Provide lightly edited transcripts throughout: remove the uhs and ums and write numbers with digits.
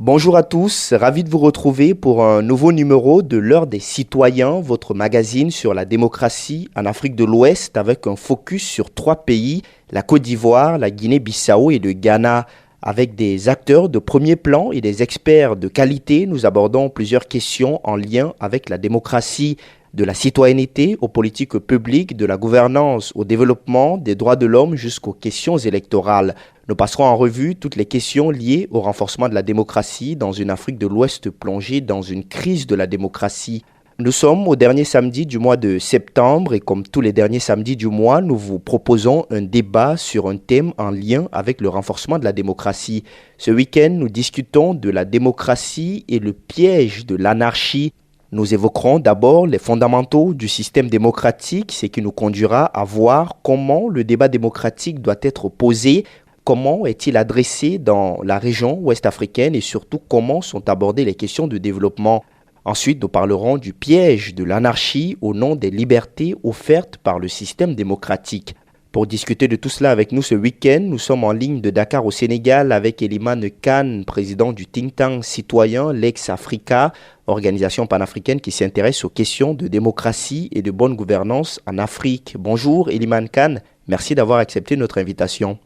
Bonjour à tous, ravi de vous retrouver pour un nouveau numéro de l'Heure des citoyens, votre magazine sur la démocratie en Afrique de l'Ouest avec un focus sur trois pays, la Côte d'Ivoire, la Guinée-Bissau et le Ghana. Avec des acteurs de premier plan et des experts de qualité, nous abordons plusieurs questions en lien avec la démocratie, de la citoyenneté aux politiques publiques, de la gouvernance au développement, des droits de l'homme jusqu'aux questions électorales. Nous passerons en revue toutes les questions liées au renforcement de la démocratie dans une Afrique de l'Ouest plongée dans une crise de la démocratie. Nous sommes au dernier samedi du mois de septembre et comme tous les derniers samedis du mois, nous vous proposons un débat sur un thème en lien avec le renforcement de la démocratie. Ce week-end, nous discutons de la démocratie et le piège de l'anarchie. Nous évoquerons d'abord les fondamentaux du système démocratique, ce qui nous conduira à voir comment le débat démocratique doit être posé. Comment est-il adressé dans la région ouest africaine et surtout comment sont abordées les questions de développement. Ensuite, nous parlerons du piège de l'anarchie au nom des libertés offertes par le système démocratique. Pour discuter de tout cela avec nous ce week-end, nous sommes en ligne de Dakar au Sénégal avec Elimane Kane, président du think tank citoyen Lex Africa, organisation panafricaine qui s'intéresse aux questions de démocratie et de bonne gouvernance en Afrique. Bonjour Elimane Kane, merci d'avoir accepté notre invitation.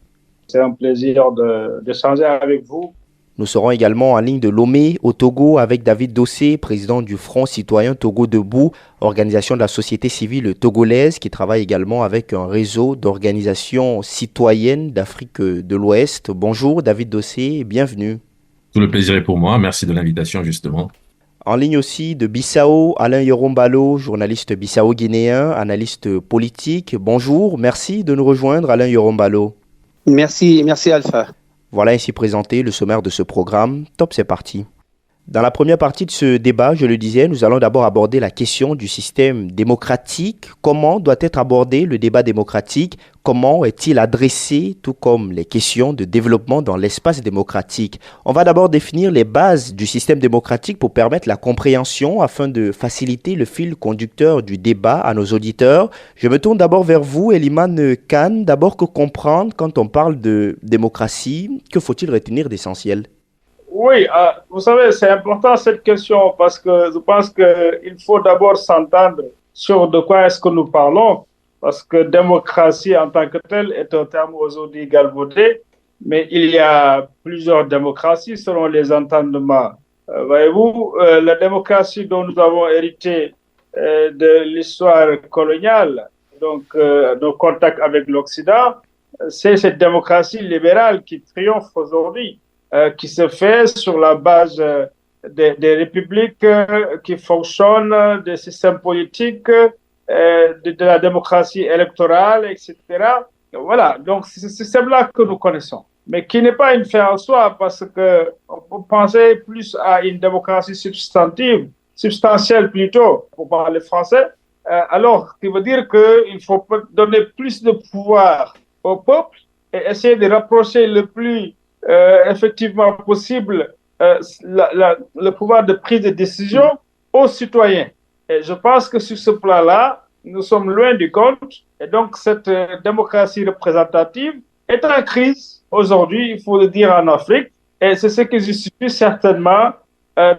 C'est un plaisir d'échanger avec vous. Nous serons également en ligne de Lomé au Togo avec David Dossé, président du Front citoyen Togo Debout, organisation de la société civile togolaise qui travaille également avec un réseau d'organisations citoyennes d'Afrique de l'Ouest. Bonjour David Dossé et bienvenue. Tout le plaisir est pour moi. Merci de l'invitation, justement. En ligne aussi de Bissau, Alain Yorombalo, journaliste bissau-guinéen, analyste politique. Bonjour, merci de nous rejoindre Alain Yorombalo. Merci Alpha. Voilà ainsi présenté le sommaire de ce programme. Top, c'est parti. Dans la première partie de ce débat, je le disais, nous allons d'abord aborder la question du système démocratique. Comment doit être abordé le débat démocratique? Comment est-il adressé, tout comme les questions de développement dans l'espace démocratique? On va d'abord définir les bases du système démocratique pour permettre la compréhension afin de faciliter le fil conducteur du débat à nos auditeurs. Je me tourne d'abord vers vous, Elimane Kane. D'abord, que comprendre quand on parle de démocratie? Que faut-il retenir d'essentiel? Oui, vous savez, c'est important cette question parce que je pense qu'il faut d'abord s'entendre sur de quoi est-ce que nous parlons, parce que démocratie en tant que telle est un terme aujourd'hui galvaudé, mais il y a plusieurs démocraties selon les entendements. Voyez-vous, la démocratie dont nous avons hérité de l'histoire coloniale, donc nos contacts avec l'Occident, c'est cette démocratie libérale qui triomphe aujourd'hui. Qui se fait sur la base des républiques qui fonctionnent, des systèmes politiques, de la démocratie électorale, etc. Voilà, donc c'est ce système-là que nous connaissons, mais qui n'est pas une fin en soi, parce qu'on peut penser plus à une démocratie substantielle plutôt, pour parler français, alors qui veut dire qu'il faut donner plus de pouvoir au peuple et essayer de rapprocher le plus effectivement possible le pouvoir de prise de décision aux citoyens. Et je pense que sur ce plan-là, nous sommes loin du compte. Et donc, cette démocratie représentative est en crise aujourd'hui, il faut le dire, en Afrique. Et c'est ce qui justifie certainement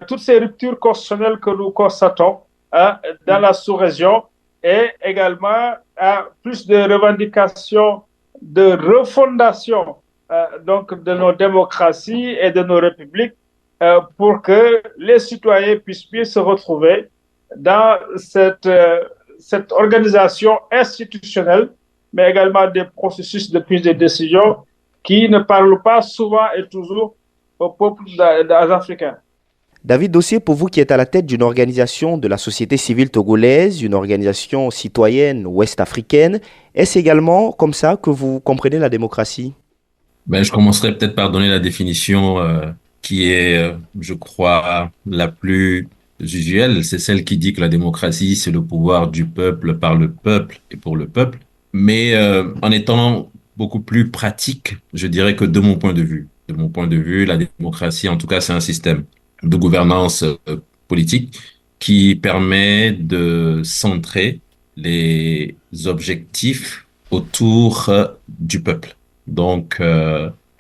toutes ces ruptures constitutionnelles que nous constatons dans la sous-région et également plus de revendications de refondation donc de nos démocraties et de nos républiques pour que les citoyens puissent bien se retrouver dans cette organisation institutionnelle, mais également des processus de prise de décision qui ne parlent pas souvent et toujours au peuple africain. David Dossé, pour vous qui êtes à la tête d'une organisation de la société civile togolaise, une organisation citoyenne ouest-africaine, est-ce également comme ça que vous comprenez la démocratie? Je commencerai peut-être par donner la définition qui est, je crois, la plus usuelle. C'est celle qui dit que la démocratie, c'est le pouvoir du peuple par le peuple et pour le peuple. Mais en étant beaucoup plus pratique, je dirais que de mon point de vue, la démocratie, en tout cas, c'est un système de gouvernance politique qui permet de centrer les objectifs autour du peuple. Donc,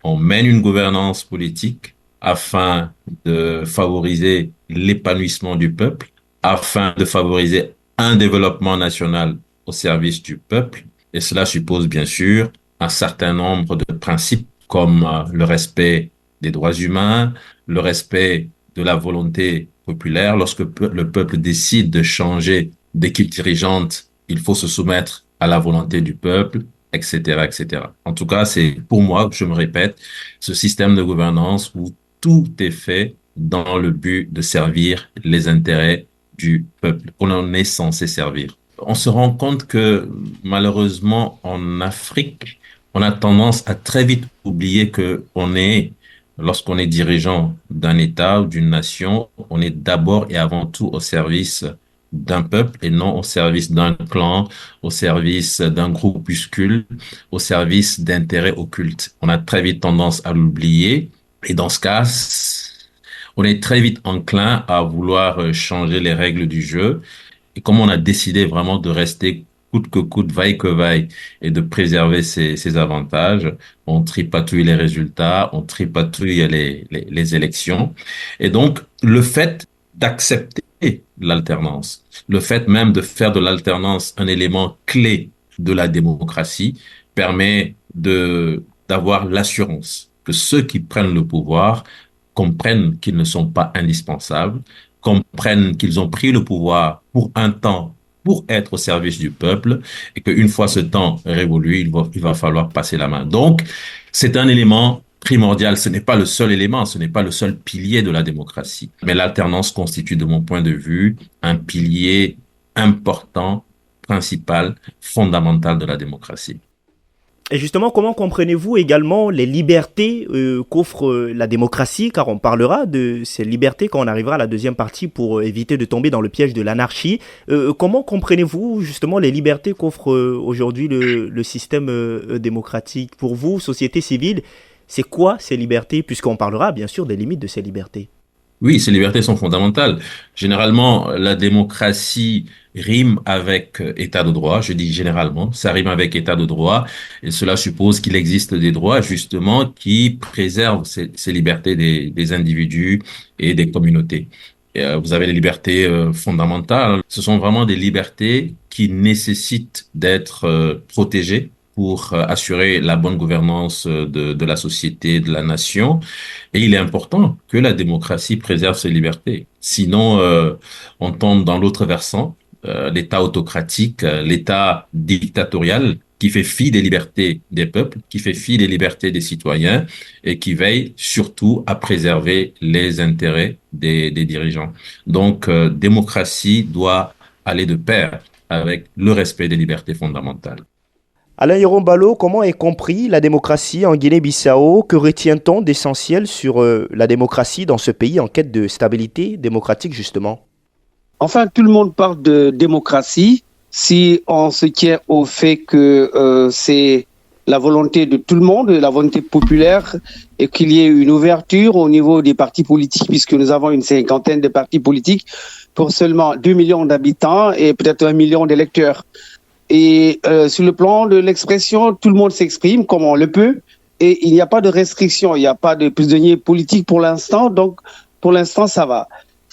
on mène une gouvernance politique afin de favoriser l'épanouissement du peuple, afin de favoriser un développement national au service du peuple. Et cela suppose bien sûr un certain nombre de principes comme le respect des droits humains, le respect de la volonté populaire. Lorsque le peuple décide de changer d'équipe dirigeante, il faut se soumettre à la volonté du peuple, etc., etc. En tout cas, c'est pour moi, je me répète, ce système de gouvernance où tout est fait dans le but de servir les intérêts du peuple qu'on en est censé servir. On se rend compte que malheureusement en Afrique, on a tendance à très vite oublier lorsqu'on est dirigeant d'un État ou d'une nation, on est d'abord et avant tout au service d'un peuple et non au service d'un clan, au service d'un groupuscule, au service d'intérêts occultes. On a très vite tendance à l'oublier et dans ce cas, on est très vite enclin à vouloir changer les règles du jeu. Et comme on a décidé vraiment de rester coûte que coûte, vaille que vaille, et de préserver ses avantages, on tripatouille les résultats, on tripatouille les élections. Et donc, le fait d'accepter l'alternance, le fait même de faire de l'alternance un élément clé de la démocratie, permet d'avoir l'assurance que ceux qui prennent le pouvoir comprennent qu'ils ne sont pas indispensables, comprennent qu'ils ont pris le pouvoir pour un temps pour être au service du peuple et qu'une fois ce temps révolu, il va falloir passer la main. Donc, c'est un élément primordial. Ce n'est pas le seul élément, ce n'est pas le seul pilier de la démocratie. Mais l'alternance constitue, de mon point de vue, un pilier important, principal, fondamental de la démocratie. Et justement, comment comprenez-vous également les libertés qu'offre la démocratie, car on parlera de ces libertés quand on arrivera à la deuxième partie pour éviter de tomber dans le piège de l'anarchie. Comment comprenez-vous justement les libertés qu'offre aujourd'hui le système démocratique? Pour vous, société civile, c'est quoi ces libertés, puisqu'on parlera bien sûr des limites de ces libertés? Oui, ces libertés sont fondamentales. Généralement, la démocratie rime avec état de droit. Je dis généralement, ça rime avec état de droit. Et cela suppose qu'il existe des droits, justement, qui préservent ces libertés des individus et des communautés. Et, vous avez les libertés fondamentales. Ce sont vraiment des libertés qui nécessitent d'être protégées pour assurer la bonne gouvernance de la société, de la nation. Et il est important que la démocratie préserve ses libertés. Sinon, on tombe dans l'autre versant, l'État autocratique, l'État dictatorial, qui fait fi des libertés des peuples, qui fait fi des libertés des citoyens et qui veille surtout à préserver les intérêts des dirigeants. Donc, démocratie doit aller de pair avec le respect des libertés fondamentales. Alain Hirombalo, comment est compris la démocratie en Guinée-Bissau? Que retient-on d'essentiel sur la démocratie dans ce pays en quête de stabilité démocratique, justement? Enfin, tout le monde parle de démocratie si on se tient au fait que c'est la volonté de tout le monde, la volonté populaire, et qu'il y ait une ouverture au niveau des partis politiques, puisque nous avons une cinquantaine de partis politiques pour seulement 2 millions d'habitants et peut-être 1 million d'électeurs. Et sur le plan de l'expression, tout le monde s'exprime comme on le peut et il n'y a pas de restriction, il n'y a pas de prisonniers politiques pour l'instant, donc pour l'instant ça va.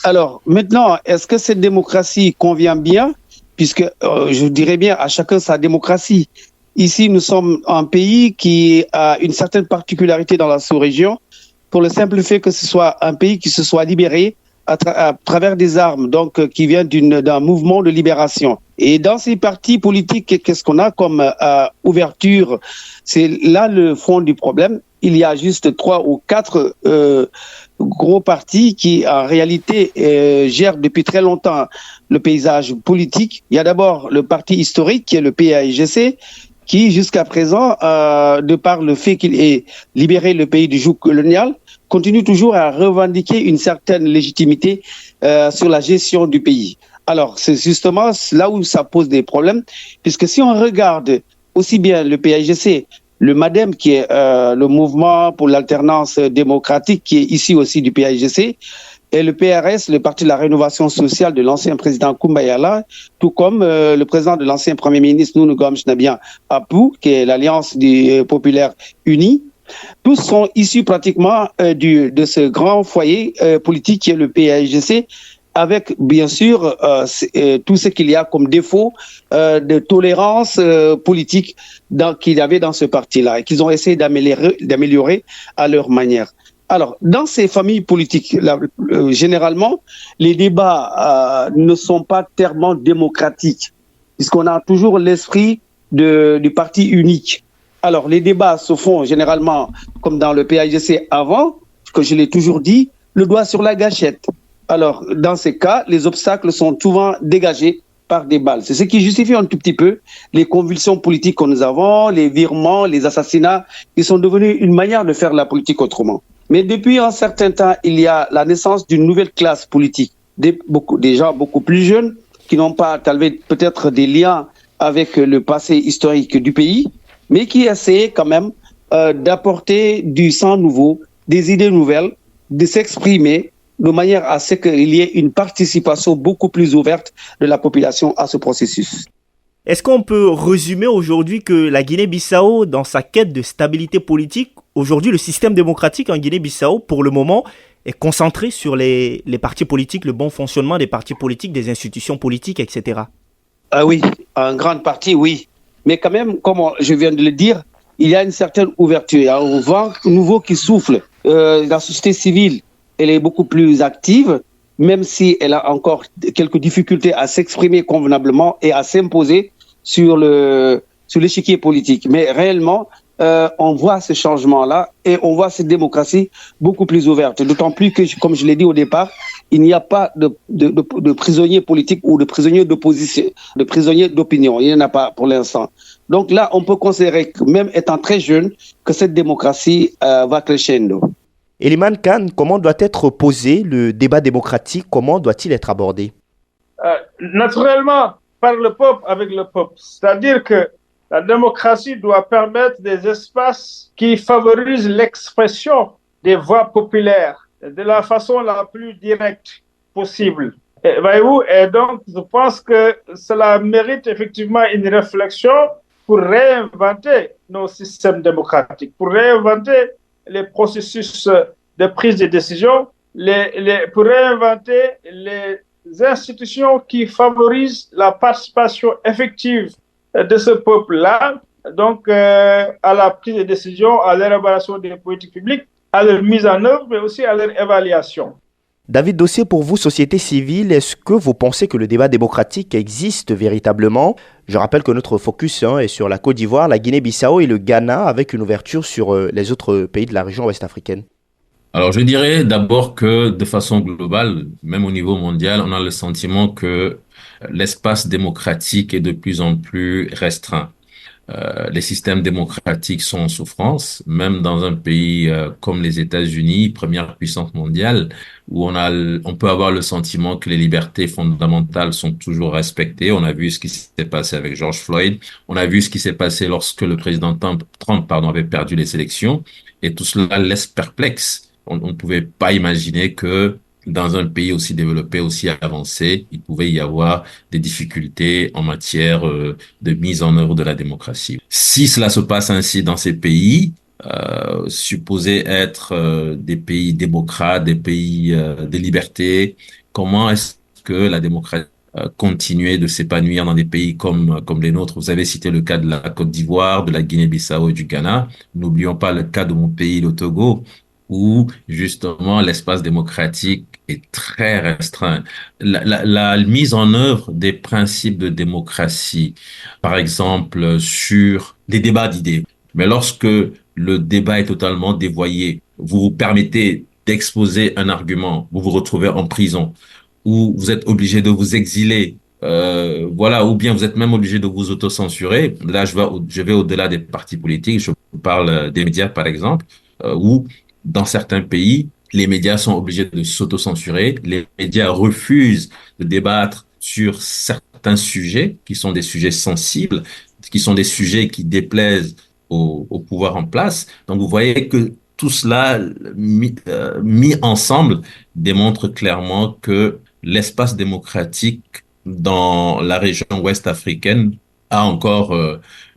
Alors maintenant, est-ce que cette démocratie convient bien? Puisque je dirais bien à chacun sa démocratie. Ici, nous sommes un pays qui a une certaine particularité dans la sous-région pour le simple fait que ce soit un pays qui se soit libéré à travers des armes, donc qui vient d'un mouvement de libération. Et dans ces partis politiques, qu'est-ce qu'on a comme ouverture? C'est là le fond du problème. Il y a juste 3 ou 4 gros partis qui, en réalité, gèrent depuis très longtemps le paysage politique. Il y a d'abord le parti historique, qui est le PAIGC, qui, jusqu'à présent, de par le fait qu'il ait libéré le pays du joug colonial, continue toujours à revendiquer une certaine légitimité sur la gestion du pays. Alors, c'est justement là où ça pose des problèmes, puisque si on regarde aussi bien le PAIGC, le MADEM, qui est le mouvement pour l'alternance démocratique, qui est ici aussi du PAIGC, et le PRS, le Parti de la Rénovation Sociale de l'ancien président Koumba Yala, tout comme le président de l'ancien Premier ministre Nounou Gomes Nabian Apou, qui est l'Alliance des Populaires Unis, Tous sont issus pratiquement de ce grand foyer politique qui est le PAIGC, avec bien sûr tout ce qu'il y a comme défaut de tolérance politique qu'il y avait dans ce parti-là et qu'ils ont essayé d'améliorer à leur manière. Alors, dans ces familles politiques, généralement, les débats ne sont pas tellement démocratiques, puisqu'on a toujours l'esprit du parti unique. Alors, les débats se font généralement, comme dans le PAIGC avant, que je l'ai toujours dit, le doigt sur la gâchette. Alors, dans ces cas, les obstacles sont souvent dégagés par des balles. C'est ce qui justifie un tout petit peu les convulsions politiques que nous avons, les virements, les assassinats, qui sont devenus une manière de faire la politique autrement. Mais depuis un certain temps, il y a la naissance d'une nouvelle classe politique, des gens beaucoup plus jeunes, qui n'ont pas peut-être des liens avec le passé historique du pays, mais qui essaient quand même d'apporter du sang nouveau, des idées nouvelles, de s'exprimer de manière à ce qu'il y ait une participation beaucoup plus ouverte de la population à ce processus. Est-ce qu'on peut résumer aujourd'hui que la Guinée-Bissau, dans sa quête de stabilité politique, aujourd'hui le système démocratique en Guinée-Bissau, pour le moment, est concentré sur les partis politiques, le bon fonctionnement des partis politiques, des institutions politiques, etc. Ah oui, en grande partie, oui. Mais quand même, comme je viens de le dire, il y a une certaine ouverture. Il y a un vent nouveau qui souffle. La société civile, elle est beaucoup plus active, même si elle a encore quelques difficultés à s'exprimer convenablement et à s'imposer sur l'échiquier politique. Mais réellement, on voit ce changement-là et on voit cette démocratie beaucoup plus ouverte. D'autant plus que, comme je l'ai dit au départ, il n'y a pas de prisonniers politiques ou de prisonniers d'opposition, de prisonniers d'opinion. Il n'y en a pas pour l'instant. Donc là, on peut considérer que même étant très jeune, que cette démocratie va crescendo. Eliman Khan, comment doit être posé le débat démocratique? Comment doit-il être abordé? Naturellement, par le peuple, avec le peuple. C'est-à-dire que la démocratie doit permettre des espaces qui favorisent l'expression des voix populaires de la façon la plus directe possible. Voyez-vous, et donc, je pense que cela mérite effectivement une réflexion pour réinventer nos systèmes démocratiques, pour réinventer les processus de prise de décision, pour réinventer les institutions qui favorisent la participation effective de ce peuple-là, donc à la prise de décision, à l'élaboration des politiques publiques, à leur mise en œuvre, mais aussi à leur évaluation. David Dossé, pour vous, société civile, est-ce que vous pensez que le débat démocratique existe véritablement? Je rappelle que notre focus est sur la Côte d'Ivoire, la Guinée-Bissau et le Ghana, avec une ouverture sur les autres pays de la région ouest africaine. Alors, je dirais d'abord que de façon globale, même au niveau mondial, on a le sentiment que l'espace démocratique est de plus en plus restreint. Les systèmes démocratiques sont en souffrance, même dans un pays comme les États-Unis, première puissance mondiale, où on peut avoir le sentiment que les libertés fondamentales sont toujours respectées. On a vu ce qui s'est passé avec George Floyd. On a vu ce qui s'est passé lorsque le président Trump, avait perdu les élections. Et tout cela laisse perplexe. On ne pouvait pas imaginer que dans un pays aussi développé, aussi avancé, il pouvait y avoir des difficultés en matière de mise en œuvre de la démocratie. Si cela se passe ainsi dans ces pays, supposés être des pays démocrates, des pays de liberté, comment est-ce que la démocratie continuer de s'épanouir dans des pays comme les nôtres? Vous avez cité le cas de la Côte d'Ivoire, de la Guinée-Bissau et du Ghana. N'oublions pas le cas de mon pays, le Togo, où justement l'espace démocratique est très restreint. La mise en œuvre des principes de démocratie, par exemple sur des débats d'idées, mais lorsque le débat est totalement dévoyé, vous vous permettez d'exposer un argument, vous vous retrouvez en prison, ou vous êtes obligé de vous exiler, ou bien vous êtes même obligé de vous autocensurer. Là, je vais au-delà des partis politiques, je parle des médias par exemple, où dans certains pays, les médias sont obligés de s'autocensurer. Les médias refusent de débattre sur certains sujets qui sont des sujets sensibles, qui sont des sujets qui déplaisent au pouvoir en place. Donc, vous voyez que tout cela mis ensemble démontre clairement que l'espace démocratique dans la région ouest africaine a encore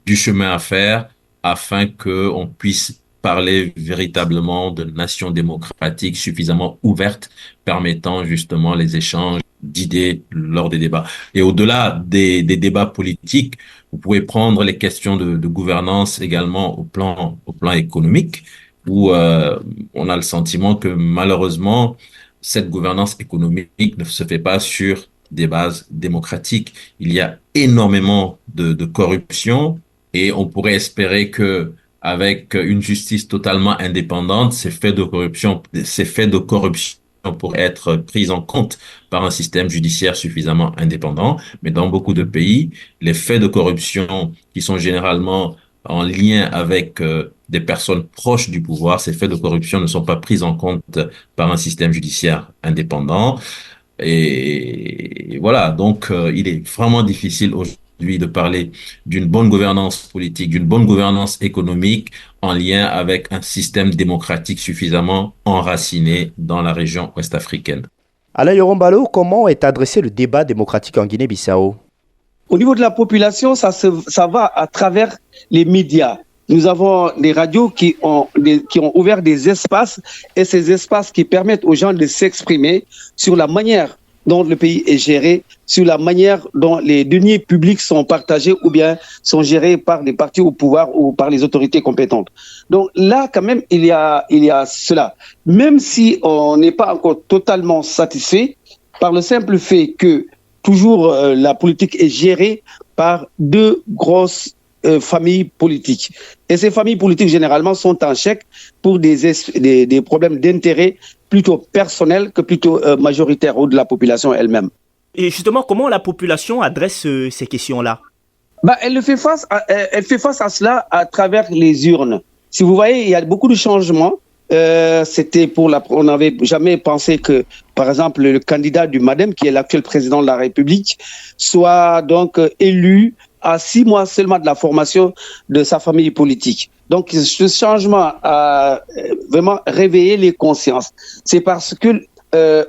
du chemin à faire afin qu'on puisse parler véritablement de nation démocratique suffisamment ouverte, permettant justement les échanges d'idées lors des débats. Et au-delà des débats politiques, vous pouvez prendre les questions de gouvernance également au plan économique, où on a le sentiment que malheureusement, cette gouvernance économique ne se fait pas sur des bases démocratiques. Il y a énormément de corruption et on pourrait espérer que avec une justice totalement indépendante, ces faits de corruption pourraient être pris en compte par un système judiciaire suffisamment indépendant. Mais dans beaucoup de pays, les faits de corruption qui sont généralement en lien avec des personnes proches du pouvoir, ces faits de corruption ne sont pas pris en compte par un système judiciaire indépendant. Et voilà, donc il est vraiment difficile aujourd'hui de parler d'une bonne gouvernance politique, d'une bonne gouvernance économique en lien avec un système démocratique suffisamment enraciné dans la région ouest-africaine. Alain Yorombalo, comment est adressé le débat démocratique en Guinée-Bissau? Au niveau de la population, ça va à travers les médias. Nous avons des radios qui ont ouvert des espaces, et ces espaces qui permettent aux gens de s'exprimer sur la manière dont le pays est géré, sur la manière dont les deniers publics sont partagés ou bien sont gérés par les partis au pouvoir ou par les autorités compétentes. Donc là, quand même, il y a cela. Même si on n'est pas encore totalement satisfait par le simple fait que toujours la politique est gérée par deux grosses familles politiques. Et ces familles politiques, généralement, sont en chèque pour des problèmes d'intérêt plutôt personnels que plutôt majoritaires ou de la population elle-même. Et justement, comment la population adresse ces questions-là? Elle fait face à cela à travers les urnes. Si vous voyez, il y a beaucoup de changements. On n'avait jamais pensé que, par exemple, le candidat du MADEM, qui est l'actuel président de la République, soit donc élu à 6 mois seulement de la formation de sa famille politique. Donc, ce changement a vraiment réveillé les consciences. C'est parce que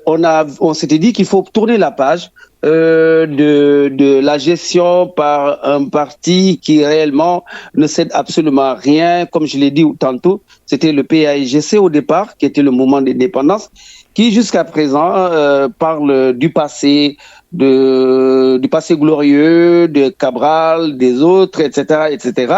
on s'était dit qu'il faut tourner la page de la gestion par un parti qui réellement ne cède absolument rien. Comme je l'ai dit tantôt, c'était le PAIGC au départ, qui était le mouvement d'indépendance, qui jusqu'à présent parle du passé, du passé glorieux, de Cabral, des autres, etc., etc.,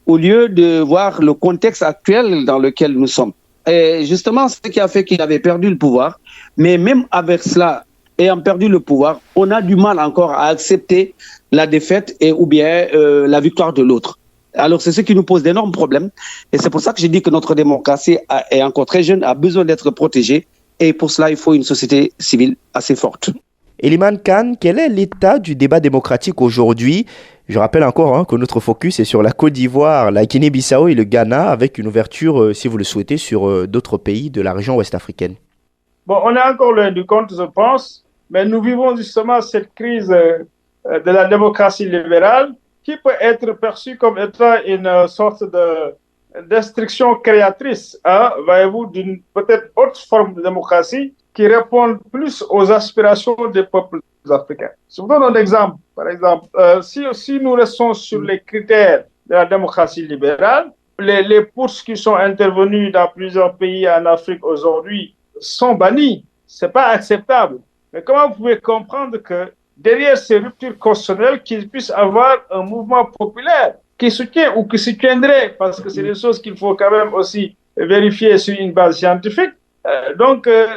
au lieu de voir le contexte actuel dans lequel nous sommes. Et justement, ce qui a fait qu'il avait perdu le pouvoir, mais même avec cela, ayant perdu le pouvoir, on a du mal encore à accepter la défaite ou bien la victoire de l'autre. Alors, c'est ce qui nous pose d'énormes problèmes. Et c'est pour ça que j'ai dit que notre démocratie est encore très jeune, a besoin d'être protégée. Et pour cela, il faut une société civile assez forte. Eliman Khan, quel est l'état du débat démocratique aujourd'hui? Je rappelle encore que notre focus est sur la Côte d'Ivoire, la Guinée-Bissau et le Ghana, avec une ouverture, si vous le souhaitez, sur d'autres pays de la région ouest-africaine. Bon, on est encore loin du compte, je pense, mais nous vivons justement cette crise de la démocratie libérale qui peut être perçue comme étant une sorte de destruction créatrice, voyez-vous, d'une peut-être autre forme de démocratie qui répond plus aux aspirations des peuples africains. Je vous donne un exemple. Par exemple, si nous restons sur les critères de la démocratie libérale, les putschs qui sont intervenus dans plusieurs pays en Afrique aujourd'hui sont bannis. C'est pas acceptable. Mais comment vous pouvez comprendre que derrière ces ruptures constitutionnelles, qu'il puisse avoir un mouvement populaire qui soutient ou qui soutiendrait, parce que c'est des choses qu'il faut quand même aussi vérifier sur une base scientifique,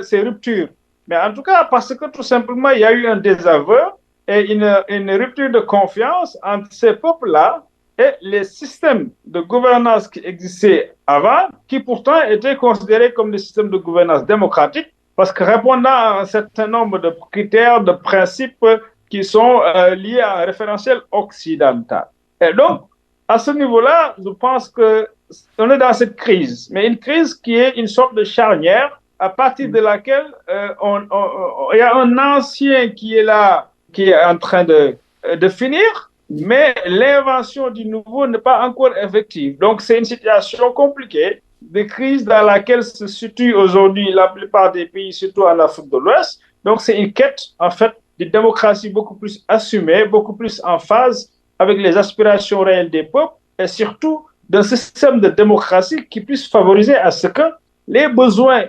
ces ruptures. Mais en tout cas, parce que tout simplement, il y a eu un désaveu et une rupture de confiance entre ces peuples-là et les systèmes de gouvernance qui existaient avant, qui pourtant étaient considérés comme des systèmes de gouvernance démocratiques, parce que répondant à un certain nombre de critères, de principes qui sont liés à un référentiel occidental. Et donc, à ce niveau-là, je pense qu'on est dans cette crise, mais une crise qui est une sorte de charnière à partir de laquelle il y a un ancien qui est là, qui est en train de finir, mais l'invention du nouveau n'est pas encore effective. Donc, c'est une situation compliquée, de crise dans laquelle se situent aujourd'hui la plupart des pays, surtout en Afrique de l'Ouest. Donc, c'est une quête, en fait, de démocratie beaucoup plus assumée, beaucoup plus en phase avec les aspirations réelles des peuples et surtout d'un système de démocratie qui puisse favoriser à ce que les besoins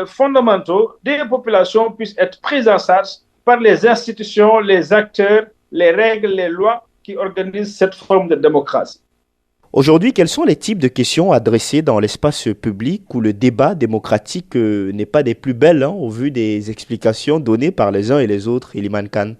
fondamentaux des populations puissent être pris en charge par les institutions, les acteurs, les règles, les lois qui organisent cette forme de démocratie. Aujourd'hui, quels sont les types de questions adressées dans l'espace public où le débat démocratique n'est pas des plus belles au vu des explications données par les uns et les autres, Iliman Khan?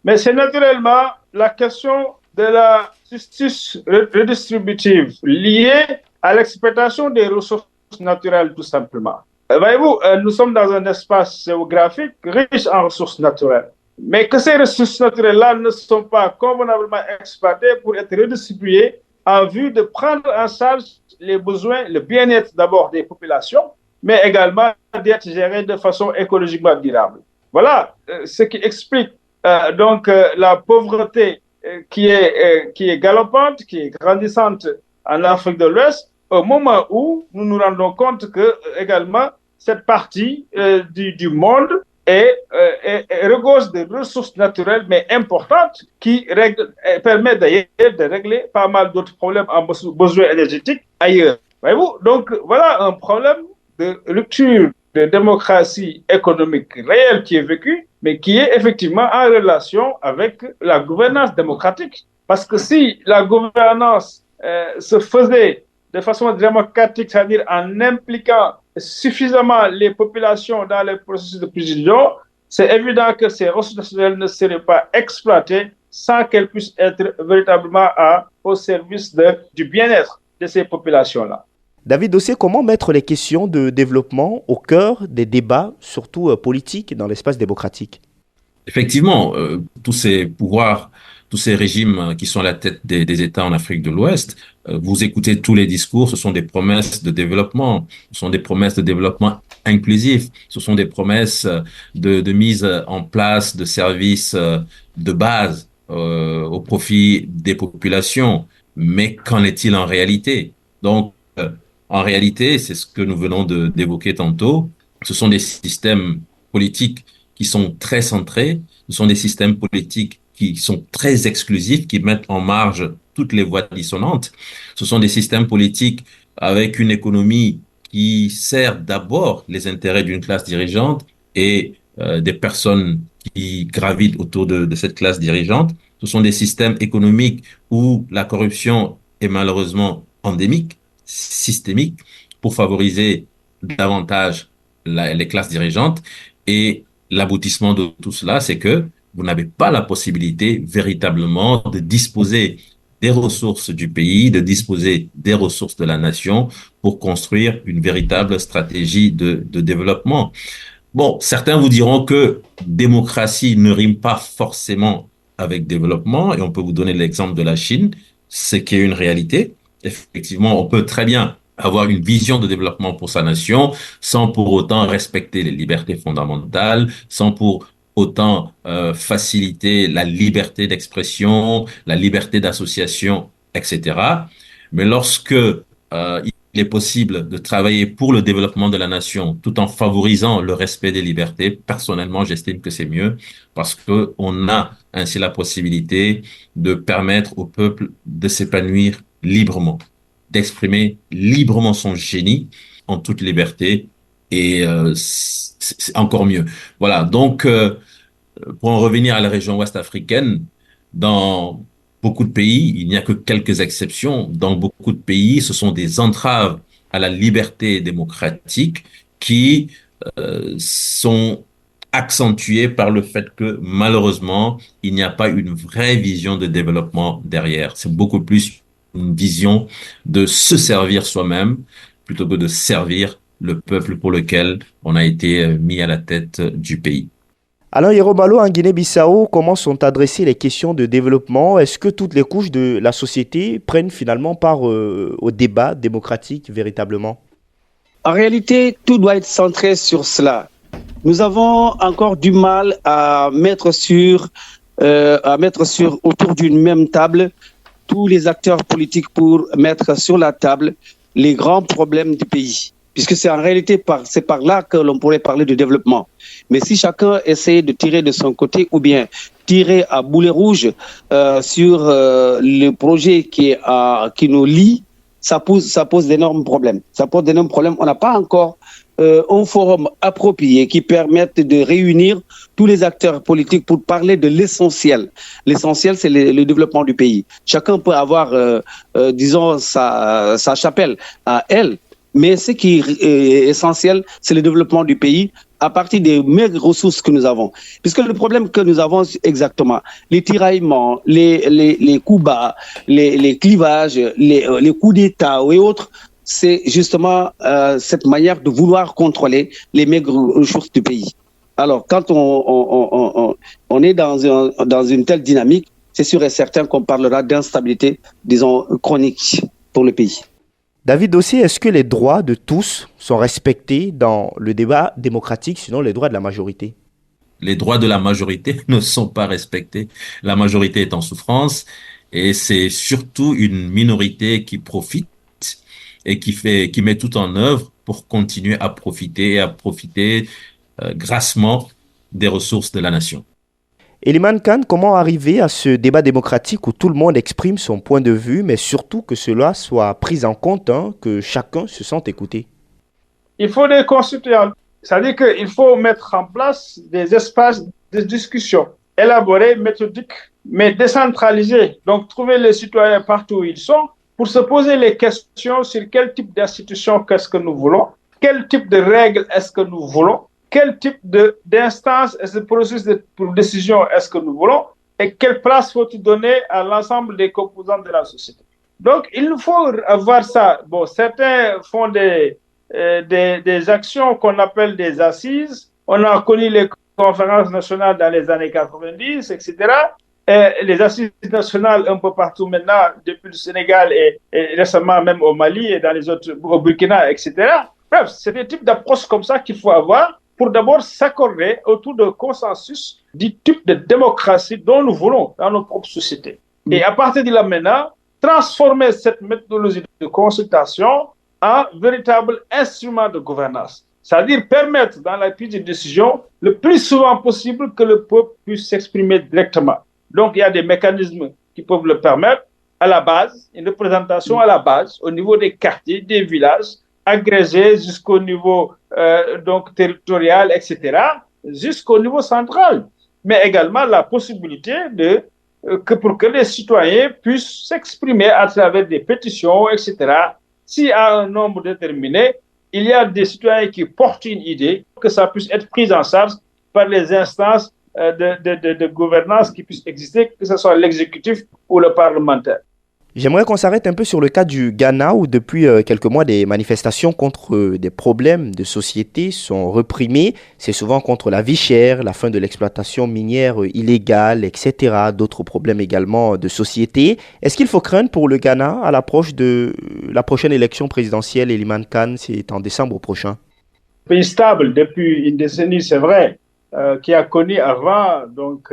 Mais c'est naturellement la question de la justice redistributive liée à l'exploitation des ressources naturelles, tout simplement. Voyez-vous, nous sommes dans un espace géographique riche en ressources naturelles. Mais que ces ressources naturelles-là ne sont pas convenablement exploitées pour être redistribuées en vue de prendre en charge les besoins, le bien-être d'abord des populations, mais également d'être gérées de façon écologiquement durable. Voilà ce qui explique donc la pauvreté qui est galopante, qui est grandissante en Afrique de l'Ouest, au moment où nous nous rendons compte que également cette partie du monde regorge de ressources naturelles, mais importantes, qui permet d'ailleurs de régler pas mal d'autres problèmes en besoins énergétiques ailleurs. Voyez-vous? Donc, voilà un problème de rupture de démocratie économique réelle qui est vécu, mais qui est effectivement en relation avec la gouvernance démocratique. Parce que si la gouvernance se faisait de façon démocratique, c'est-à-dire en impliquant suffisamment les populations dans les processus de décision, c'est évident que ces ressources naturelles ne seraient pas exploitées sans qu'elles puissent être véritablement au service du bien-être de ces populations-là. David Dossé, comment mettre les questions de développement au cœur des débats, surtout politiques, dans l'espace démocratique? Effectivement, tous ces pouvoirs, tous ces régimes qui sont à la tête des États en Afrique de l'Ouest, vous écoutez tous les discours, ce sont des promesses de développement, ce sont des promesses de développement inclusif, ce sont des promesses de mise en place de services de base au profit des populations. Mais qu'en est-il en réalité? Donc, en réalité, c'est ce que nous venons d'évoquer tantôt, ce sont des systèmes politiques qui sont très centrés, ce sont des systèmes politiques qui sont très exclusifs, qui mettent en marge toutes les voix dissonantes. Ce sont des systèmes politiques avec une économie qui sert d'abord les intérêts d'une classe dirigeante et des personnes qui gravitent autour de cette classe dirigeante. Ce sont des systèmes économiques où la corruption est malheureusement endémique, systémique, pour favoriser davantage les classes dirigeantes. Et l'aboutissement de tout cela, c'est que vous n'avez pas la possibilité véritablement de disposer des ressources du pays, de disposer des ressources de la nation pour construire une véritable stratégie de développement. Bon, certains vous diront que démocratie ne rime pas forcément avec développement, et on peut vous donner l'exemple de la Chine, ce qui est une réalité. Effectivement, on peut très bien avoir une vision de développement pour sa nation sans pour autant respecter les libertés fondamentales, sans pour autant faciliter la liberté d'expression, la liberté d'association, etc. Mais lorsque il est possible de travailler pour le développement de la nation tout en favorisant le respect des libertés, personnellement, j'estime que c'est mieux parce que on a ainsi la possibilité de permettre au peuple de s'épanouir librement, d'exprimer librement son génie en toute liberté et c'est encore mieux. Voilà, donc pour en revenir à la région ouest africaine, dans beaucoup de pays, il n'y a que quelques exceptions, dans beaucoup de pays, ce sont des entraves à la liberté démocratique qui sont accentuées par le fait que malheureusement, il n'y a pas une vraie vision de développement derrière. C'est beaucoup plus une vision de se servir soi-même plutôt que de servir le peuple pour lequel on a été mis à la tête du pays. Alors, Yerobalo, en Guinée-Bissau, comment sont adressées les questions de développement? Est-ce que toutes les couches de la société prennent finalement part au débat démocratique véritablement? En réalité, tout doit être centré sur cela. Nous avons encore du mal à mettre autour d'une même table tous les acteurs politiques pour mettre sur la table les grands problèmes du pays. Puisque c'est en réalité c'est par là que l'on pourrait parler de développement. Mais si chacun essaie de tirer de son côté ou bien tirer à boulet rouge sur le projet qui nous lie, ça pose d'énormes problèmes. Ça pose d'énormes problèmes. On n'a pas encore un forum approprié qui permette de réunir tous les acteurs politiques pour parler de l'essentiel. L'essentiel, c'est le développement du pays. Chacun peut avoir, disons, sa chapelle à elle, mais ce qui est essentiel, c'est le développement du pays à partir des maigres ressources que nous avons. Puisque le problème que nous avons exactement, les tiraillements, les coups bas, les clivages, les coups d'État et autres, c'est justement cette manière de vouloir contrôler les maigres ressources du pays. Alors, quand on est dans une telle dynamique, c'est sûr et certain qu'on parlera d'instabilité, disons, chronique pour le pays. David Dossé, est-ce que les droits de tous sont respectés dans le débat démocratique, sinon les droits de la majorité? Les droits de la majorité ne sont pas respectés. La majorité est en souffrance et c'est surtout une minorité qui profite et qui met tout en œuvre pour continuer à profiter grassement des ressources de la nation. Eliman Khan, comment arriver à ce débat démocratique où tout le monde exprime son point de vue, mais surtout que cela soit pris en compte, que chacun se sente écouté? Il faut des constituants. C'est-à-dire qu'il faut mettre en place des espaces de discussion élaborés, méthodiques, mais décentralisés. Donc, trouver les citoyens partout où ils sont pour se poser les questions sur quel type d'institution qu'est-ce que nous voulons, quel type de règles est-ce que nous voulons, quel type d'instance et de processus de décision est-ce que nous voulons et quelle place faut-il donner à l'ensemble des composants de la société. Donc, il nous faut avoir ça. Bon, certains font des actions qu'on appelle des assises. On a connu les conférences nationales dans les années 90, etc. Et les assises nationales un peu partout maintenant, depuis le Sénégal et récemment même au Mali et dans les autres, au Burkina, etc. Bref, c'est des types d'approches comme ça qu'il faut avoir pour d'abord s'accorder autour d'un consensus du type de démocratie dont nous voulons dans nos propres sociétés. Et à partir de là maintenant, transformer cette méthodologie de consultation en véritable instrument de gouvernance. C'est-à-dire permettre dans la prise de décision le plus souvent possible que le peuple puisse s'exprimer directement. Donc il y a des mécanismes qui peuvent le permettre à la base, une représentation à la base, au niveau des quartiers, des villages, agrégé jusqu'au niveau donc territorial, etc., jusqu'au niveau central. Mais également la possibilité pour que les citoyens puissent s'exprimer à travers des pétitions, etc. Si à un nombre déterminé, il y a des citoyens qui portent une idée, que ça puisse être pris en charge par les instances de gouvernance qui puissent exister, que ce soit l'exécutif ou le parlementaire. J'aimerais qu'on s'arrête un peu sur le cas du Ghana où depuis quelques mois des manifestations contre des problèmes de société sont reprimées. C'est souvent contre la vie chère, la fin de l'exploitation minière illégale, etc. D'autres problèmes également de société. Est-ce qu'il faut craindre pour le Ghana à l'approche de la prochaine élection présidentielle? Eliman Khan, c'est en décembre prochain. Pays stable depuis une décennie, c'est vrai, qui a connu avant donc,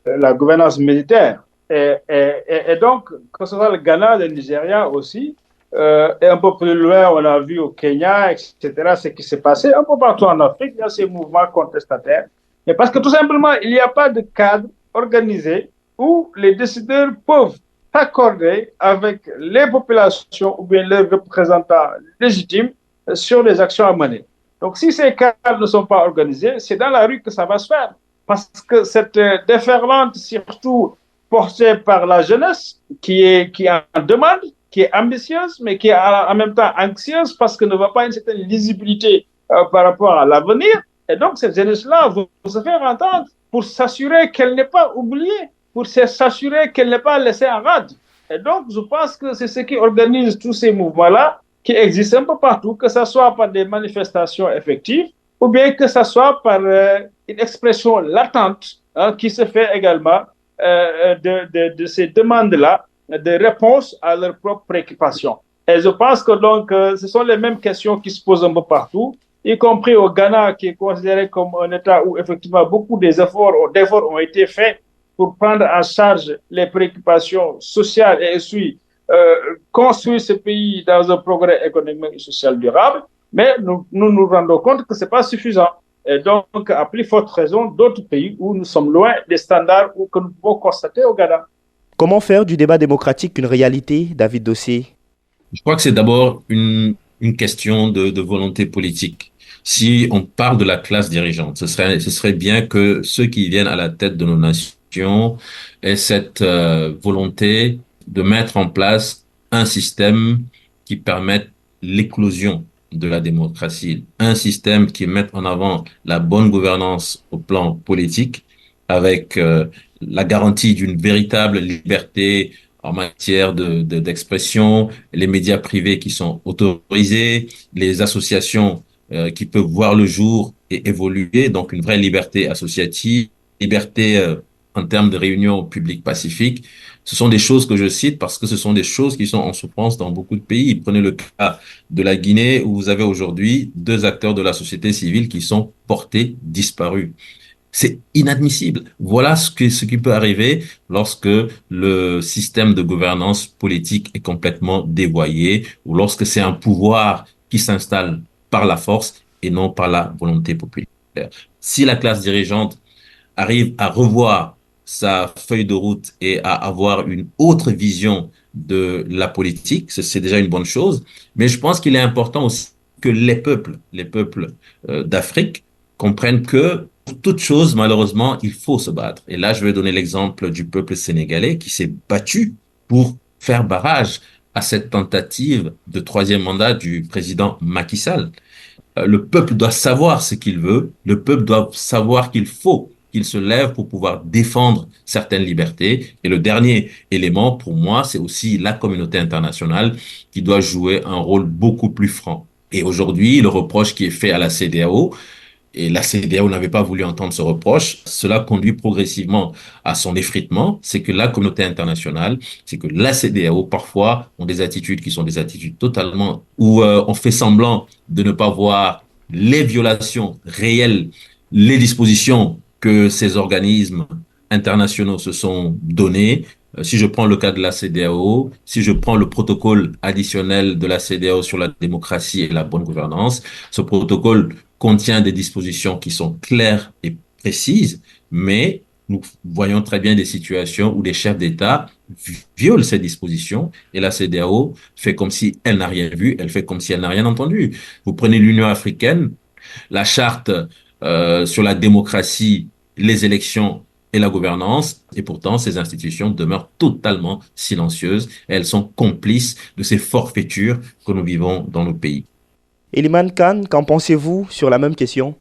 la gouvernance militaire. Et donc, que ce soit le Ghana, le Nigeria aussi, et un peu plus loin, on a vu au Kenya, etc., ce qui s'est passé. Un peu partout en Afrique, il y a ces mouvements contestataires. Mais parce que tout simplement, il n'y a pas de cadre organisé où les décideurs peuvent s'accorder avec les populations ou bien leurs représentants légitimes sur les actions à mener. Donc, si ces cadres ne sont pas organisés, c'est dans la rue que ça va se faire. Parce que cette déferlante, surtout portée par la jeunesse, qui est en demande, qui est ambitieuse, mais qui est en même temps anxieuse parce qu'elle ne voit pas une certaine lisibilité par rapport à l'avenir. Et donc, cette jeunesse-là va se faire entendre pour s'assurer qu'elle n'est pas oubliée, pour s'assurer qu'elle n'est pas laissée en rade. Et donc, je pense que c'est ce qui organise tous ces mouvements-là qui existent un peu partout, que ce soit par des manifestations effectives ou bien que ce soit par une expression latente qui se fait également de ces demandes-là, de réponse à leurs propres préoccupations. Et je pense que donc, ce sont les mêmes questions qui se posent un peu partout, y compris au Ghana, qui est considéré comme un État où effectivement beaucoup d'efforts ont été faits pour prendre en charge les préoccupations sociales et aussi construire ce pays dans un progrès économique et social durable. Mais nous rendons compte que ce n'est pas suffisant. Et donc, à plus forte raison, d'autres pays où nous sommes loin des standards que nous pouvons constater au Ghana. Comment faire du débat démocratique une réalité, David Dossé? Je crois que c'est d'abord une question de volonté politique. Si on parle de la classe dirigeante, ce serait bien que ceux qui viennent à la tête de nos nations aient cette volonté de mettre en place un système qui permette l'éclosion de la démocratie, un système qui mette en avant la bonne gouvernance au plan politique, avec la garantie d'une véritable liberté en matière d'expression, les médias privés qui sont autorisés, les associations qui peuvent voir le jour et évoluer, donc une vraie liberté associative, liberté en termes de réunions publiques pacifiques. Ce sont des choses que je cite parce que ce sont des choses qui sont en souffrance dans beaucoup de pays. Prenez le cas de la Guinée où vous avez aujourd'hui 2 acteurs de la société civile qui sont portés disparus. C'est inadmissible. Voilà ce qui peut arriver lorsque le système de gouvernance politique est complètement dévoyé ou lorsque c'est un pouvoir qui s'installe par la force et non par la volonté populaire. Si la classe dirigeante arrive à revoir sa feuille de route et à avoir une autre vision de la politique, c'est déjà une bonne chose. Mais je pense qu'il est important aussi que les peuples d'Afrique comprennent que pour toute chose, malheureusement, il faut se battre. Et là, je vais donner l'exemple du peuple sénégalais qui s'est battu pour faire barrage à cette tentative de 3e mandat du président Macky Sall. Le peuple doit savoir ce qu'il veut, le peuple doit savoir qu'il faut qu'il se lève pour pouvoir défendre certaines libertés. Et le dernier élément, pour moi, c'est aussi la communauté internationale qui doit jouer un rôle beaucoup plus franc. Et aujourd'hui, le reproche qui est fait à la CEDEAO, et la CEDEAO n'avait pas voulu entendre ce reproche, cela conduit progressivement à son effritement, c'est que la communauté internationale, c'est que la CEDEAO, parfois, ont des attitudes qui sont des attitudes totalement où on fait semblant de ne pas voir les violations réelles, les dispositions que ces organismes internationaux se sont données. Si je prends le cas de la CEDEAO, si je prends le protocole additionnel de la CEDEAO sur la démocratie et la bonne gouvernance, ce protocole contient des dispositions qui sont claires et précises, mais nous voyons très bien des situations où des chefs d'État violent ces dispositions et la CEDEAO fait comme si elle n'a rien vu, elle fait comme si elle n'a rien entendu. Vous prenez l'Union africaine, la charte sur la démocratie, les élections et la gouvernance, et pourtant ces institutions demeurent totalement silencieuses et elles sont complices de ces forfaitures que nous vivons dans nos pays. Eliman Khan, qu'en pensez-vous sur la même question?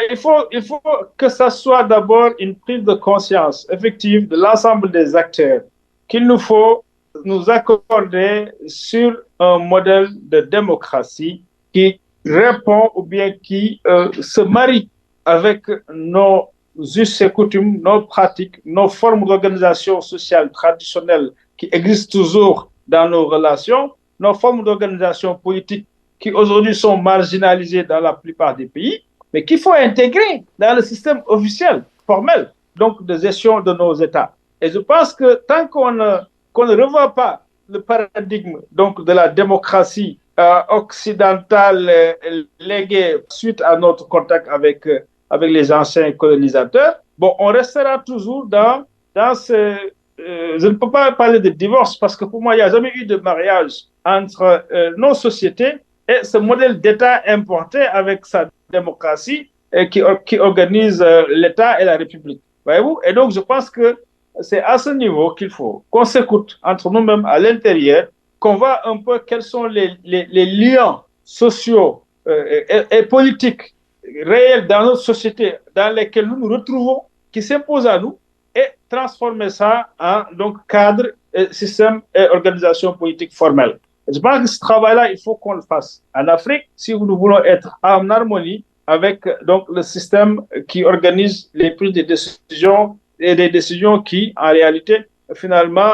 Il faut que ça soit d'abord une prise de conscience effective de l'ensemble des acteurs qu'il nous faut nous accorder sur un modèle de démocratie qui répond ou bien qui se marie avec nos us et coutumes, nos pratiques, nos formes d'organisation sociale traditionnelles qui existent toujours dans nos relations, nos formes d'organisation politique qui aujourd'hui sont marginalisées dans la plupart des pays, mais qu'il faut intégrer dans le système officiel, formel, donc de gestion de nos États. Et je pense que tant qu'on ne revoit pas le paradigme donc, de la démocratie occidentale léguée suite à notre contact avec les anciens colonisateurs, bon, on restera toujours dans ce... je ne peux pas parler de divorce parce que pour moi, il n'y a jamais eu de mariage entre nos sociétés et ce modèle d'État importé avec sa démocratie qui organise l'État et la République. Voyez-vous? Et donc, je pense que c'est à ce niveau qu'il faut qu'on s'écoute entre nous-mêmes à l'intérieur, qu'on voit un peu quels sont les liens sociaux et politiques réels dans notre société dans lesquels nous nous retrouvons, qui s'imposent à nous, et transformer ça en donc, cadre, système et organisation politique formelle. Je pense que ce travail-là, il faut qu'on le fasse en Afrique si nous voulons être en harmonie avec donc, le système qui organise les prises de décisions et des décisions qui, en réalité, finalement,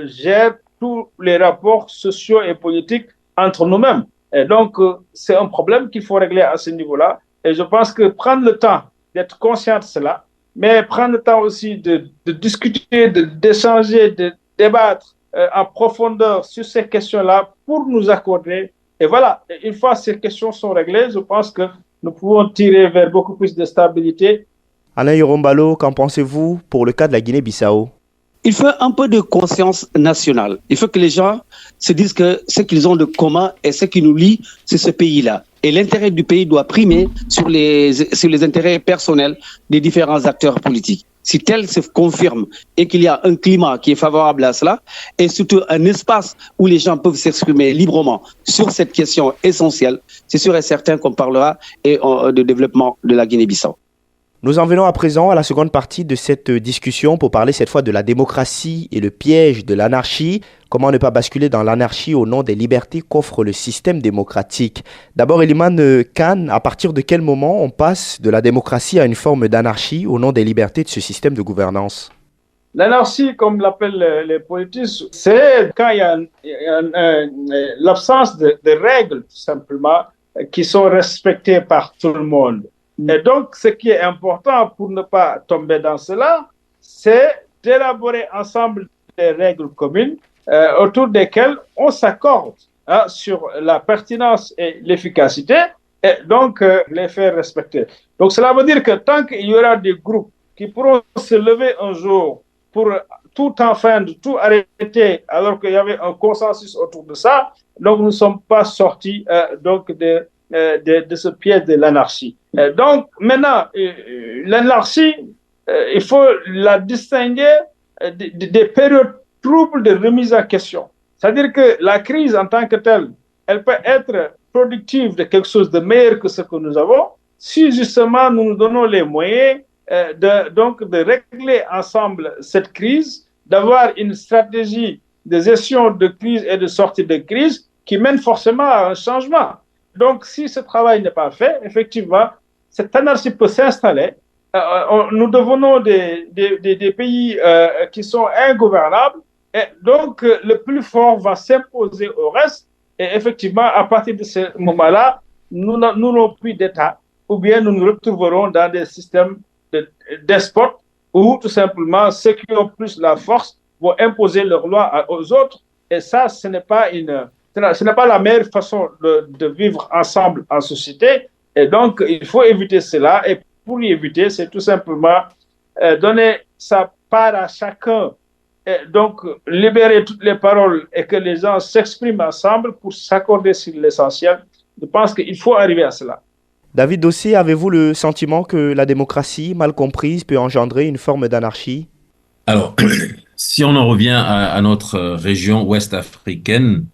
gèrent tous les rapports sociaux et politiques entre nous-mêmes. Et donc, c'est un problème qu'il faut régler à ce niveau-là. Et je pense que prendre le temps d'être conscient de cela, mais prendre le temps aussi de discuter, d'échanger, de débattre en profondeur sur ces questions-là pour nous accorder. Et voilà, une fois ces questions sont réglées, je pense que nous pouvons tirer vers beaucoup plus de stabilité. Alain Yorombalo, qu'en pensez-vous pour le cas de la Guinée-Bissau? il faut un peu de conscience nationale. Il faut que les gens se disent que ce qu'ils ont de commun et ce qui nous lie, c'est ce pays-là. Et l'intérêt du pays doit primer sur les intérêts personnels des différents acteurs politiques. Si tel se confirme et qu'il y a un climat qui est favorable à cela, et surtout un espace où les gens peuvent s'exprimer librement sur cette question essentielle, c'est sûr et certain qu'on parlera de développement de la Guinée-Bissau. Nous en venons à présent à la seconde partie de cette discussion pour parler cette fois de la démocratie et le piège de l'anarchie. Comment ne pas basculer dans l'anarchie au nom des libertés qu'offre le système démocratique? D'abord, Elimane Khan, à partir de quel moment on passe de la démocratie à une forme d'anarchie au nom des libertés de ce système de gouvernance? L'anarchie, comme l'appellent les politiciens, c'est quand il y a l'absence de règles, tout simplement, qui sont respectées par tout le monde. Et donc, ce qui est important pour ne pas tomber dans cela, c'est d'élaborer ensemble des règles communes autour desquelles on s'accorde sur la pertinence et l'efficacité, et donc les faire respecter. Donc, cela veut dire que tant qu'il y aura des groupes qui pourront se lever un jour pour tout enfreindre, tout arrêter, alors qu'il y avait un consensus autour de ça, donc nous ne sommes pas sortis donc de ce piège de l'anarchie. Donc, maintenant, l'anarchie, il faut la distinguer des périodes troubles de remise en question. C'est-à-dire que la crise en tant que telle, elle peut être productive de quelque chose de meilleur que ce que nous avons, si justement nous nous donnons les moyens de régler ensemble cette crise, d'avoir une stratégie de gestion de crise et de sortie de crise qui mène forcément à un changement. Donc, si ce travail n'est pas fait, effectivement, cette anarchie peut s'installer. Nous devenons des pays qui sont ingouvernables. Et donc, le plus fort va s'imposer au reste. Et effectivement, à partir de ce moment-là, nous n'aurons plus d'État. Ou bien nous nous retrouverons dans des systèmes de despotes où, tout simplement, ceux qui ont plus la force vont imposer leurs lois aux autres. Et ça, ce n'est pas la meilleure façon de vivre ensemble en société. Et donc, il faut éviter cela. Et pour y éviter, c'est tout simplement donner sa part à chacun. Et donc, libérer toutes les paroles et que les gens s'expriment ensemble pour s'accorder sur l'essentiel. Je pense qu'il faut arriver à cela. David Dossé, avez-vous le sentiment que la démocratie, mal comprise, peut engendrer une forme d'anarchie? Alors, si on en revient à notre région ouest africaine,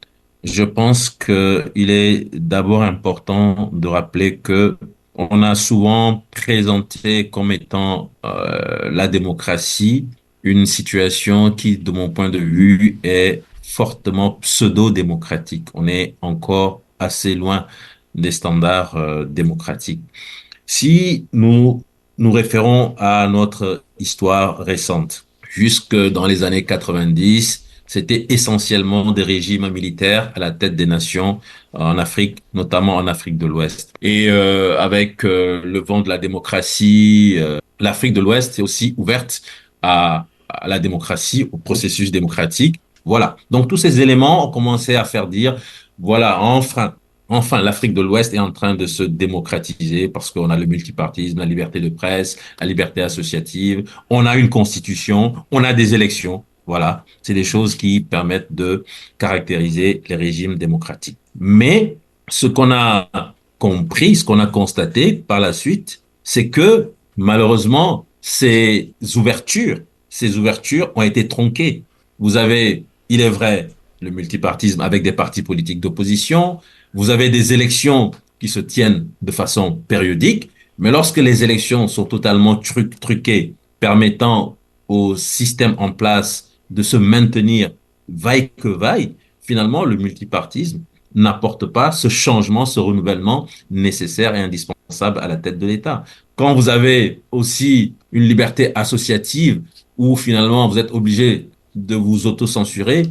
je pense qu'il est d'abord important de rappeler que on a souvent présenté comme étant la démocratie une situation qui, de mon point de vue, est fortement pseudo-démocratique. On est encore assez loin des standards démocratiques. Si nous nous référons à notre histoire récente, jusque dans les années 90, c'était essentiellement des régimes militaires à la tête des nations en Afrique, notamment en Afrique de l'Ouest. Et avec le vent de la démocratie, l'Afrique de l'Ouest est aussi ouverte à la démocratie, au processus démocratique. Voilà. Donc tous ces éléments ont commencé à faire dire, voilà, enfin, l'Afrique de l'Ouest est en train de se démocratiser parce qu'on a le multipartisme, la liberté de presse, la liberté associative, on a une constitution, on a des élections. Voilà, c'est des choses qui permettent de caractériser les régimes démocratiques. Mais ce qu'on a compris, ce qu'on a constaté par la suite, c'est que malheureusement, ces ouvertures ont été tronquées. Vous avez, il est vrai, le multipartisme avec des partis politiques d'opposition. Vous avez des élections qui se tiennent de façon périodique, mais lorsque les élections sont totalement truquées, permettant au système en place de se maintenir vaille que vaille, finalement, le multipartisme n'apporte pas ce changement, ce renouvellement nécessaire et indispensable à la tête de l'État. Quand vous avez aussi une liberté associative où finalement vous êtes obligé de vous autocensurer